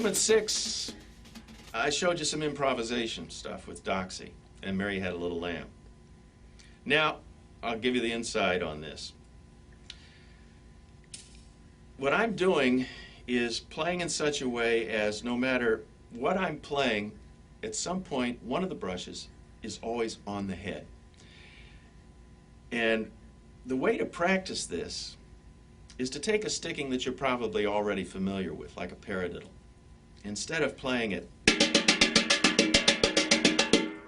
Movement 6, I showed you some improvisation stuff with Doxy, and Mary Had a Little Lamb. Now, I'll give you the inside on this. What I'm doing is playing in such a way as no matter what I'm playing, at some point, one of the brushes is always on the head. And the way to practice this is to take a sticking that you're probably already familiar with, like a paradiddle. Instead of playing it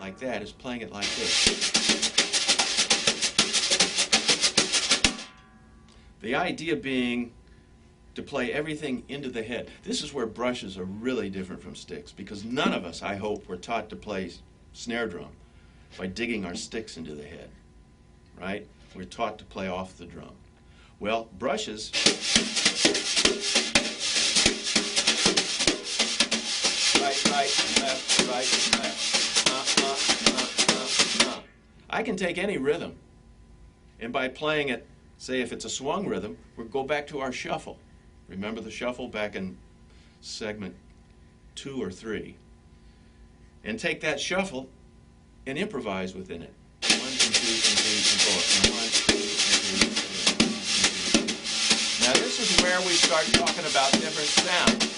like that, is playing it like this. The idea being to play everything into the head. This is where brushes are really different from sticks, because none of us, I hope, were taught to play snare drum by digging our sticks into the head, right? We're taught to play off the drum. Well, brushes right, left. I can take any rhythm, and by playing it, say if it's a swung rhythm, we'll go back to our shuffle. Remember the shuffle back in segment 2 or 3? And take that shuffle and improvise within it. 1 and 2 and 3 and 4. And 1, 2 and 3 and 4. Now this is where we start talking about different sounds.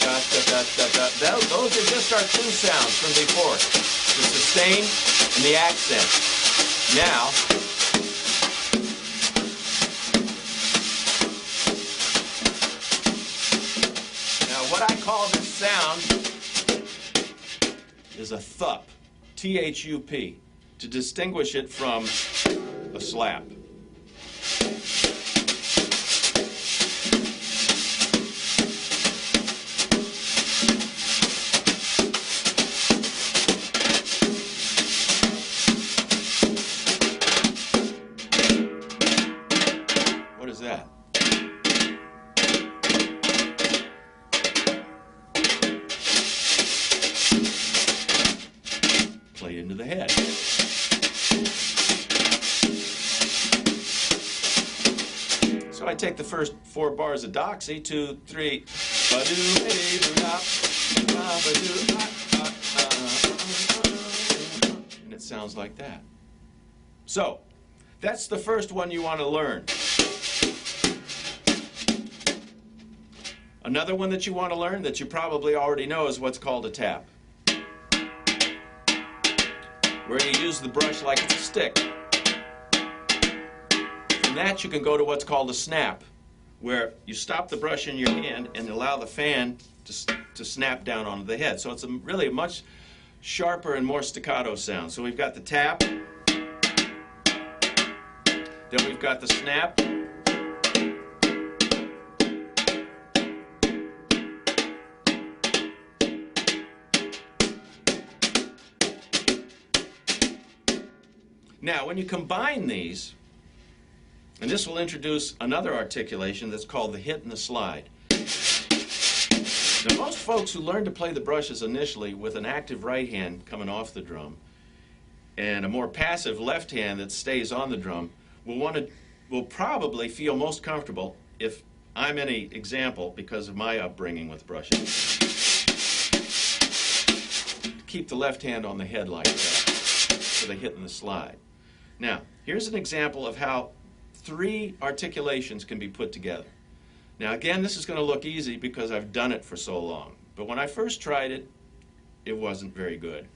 Those are just our 2 sounds from before. The sustain and the accent. Now, what I call this sound is a thup, T-H-U-P, to distinguish it from a slap. What is that? Play into the head. So I take the first 4 bars of Doxy, 2, 3, and it sounds like that. So that's the first one you want to learn. Another one that you want to learn that you probably already know is what's called a tap, where you use the brush like it's a stick. From that you can go to what's called a snap, where you stop the brush in your hand and allow the fan to snap down onto the head. So it's really a much sharper and more staccato sound. So we've got the tap, then we've got the snap, now, when you combine these, and this will introduce another articulation that's called the hit and the slide. Now, most folks who learn to play the brushes initially with an active right hand coming off the drum and a more passive left hand that stays on the drum will probably feel most comfortable, if I'm any example because of my upbringing with brushes, keep the left hand on the head like that for the hit and the slide. Now, here's an example of how 3 articulations can be put together. Now, again, this is going to look easy because I've done it for so long. But when I first tried it, it wasn't very good.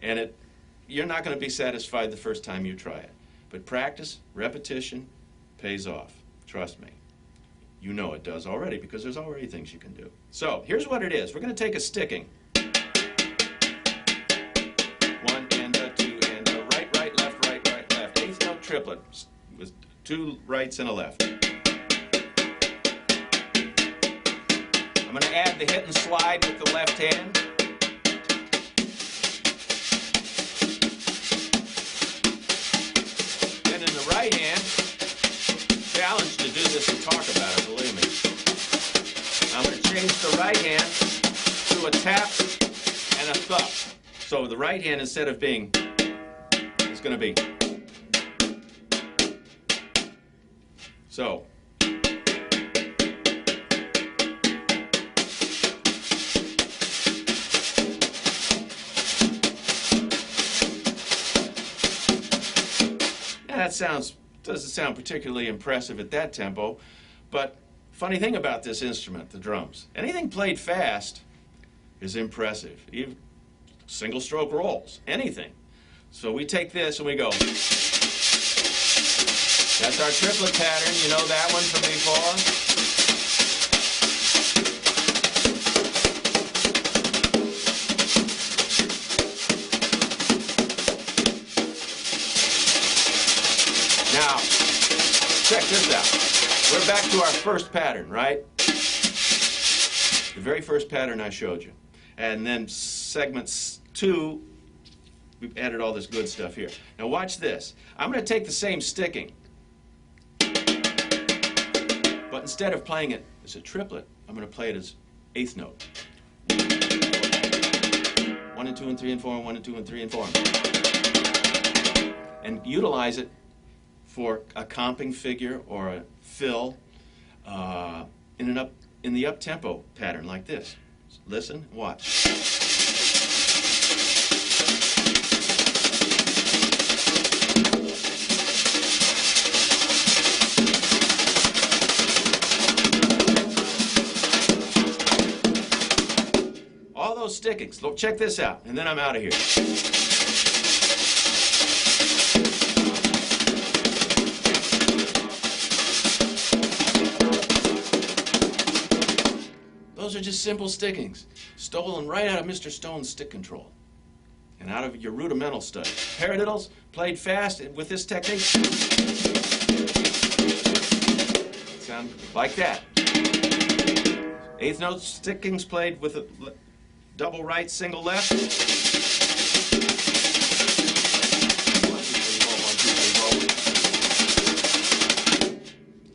And you're not going to be satisfied the first time you try it. But practice, repetition, pays off. Trust me. You know it does already because there's already things you can do. So, here's what it is. We're going to take a sticking. 1 and a 2 and a right, left, left. 8th note triplet with 2 rights and a left. I'm going to add the hit and slide with the left hand. Then in the right hand, challenge to do this and talk about it, believe me. I'm going to change the right hand to a tap and a thup. So the right hand, instead of being, is going to be. So that doesn't sound particularly impressive at that tempo, but funny thing about this instrument, the drums, anything played fast is impressive. Even single stroke rolls, anything. So we take this and we go. That's our triplet pattern. You know that one from before? Now, check this out. We're back to our first pattern, right? The very first pattern I showed you. And then segments 2, we've added all this good stuff here. Now watch this. I'm going to take the same sticking, but instead of playing it as a triplet, I'm going to play it as eighth note. 1 and 2 and 3 and 4, and 1 and 2 and 3 and 4. And utilize it for a comping figure or a fill in the up-tempo pattern like this. Listen, watch. All those stickings. Look, check this out, and then I'm out of here. Those are just simple stickings, stolen right out of Mr. Stone's stick control and out of your rudimental study. Paradiddles played fast with this technique sound like that. Eighth note stickings played with a double right, single left.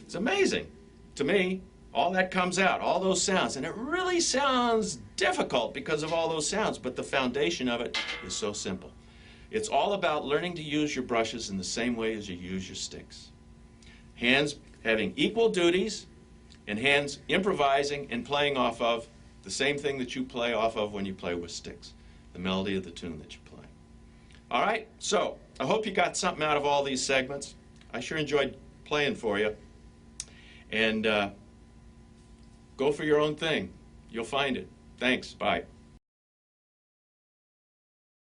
It's amazing to me. All that comes out, all those sounds, and it really sounds difficult because of all those sounds, but the foundation of it is so simple. It's all about learning to use your brushes in the same way as you use your sticks. Hands having equal duties, and hands improvising and playing off of the same thing that you play off of when you play with sticks, the melody of the tune that you play. All right, so I hope you got something out of all these segments. I sure enjoyed playing for you. And go for your own thing. You'll find it. Thanks. Bye.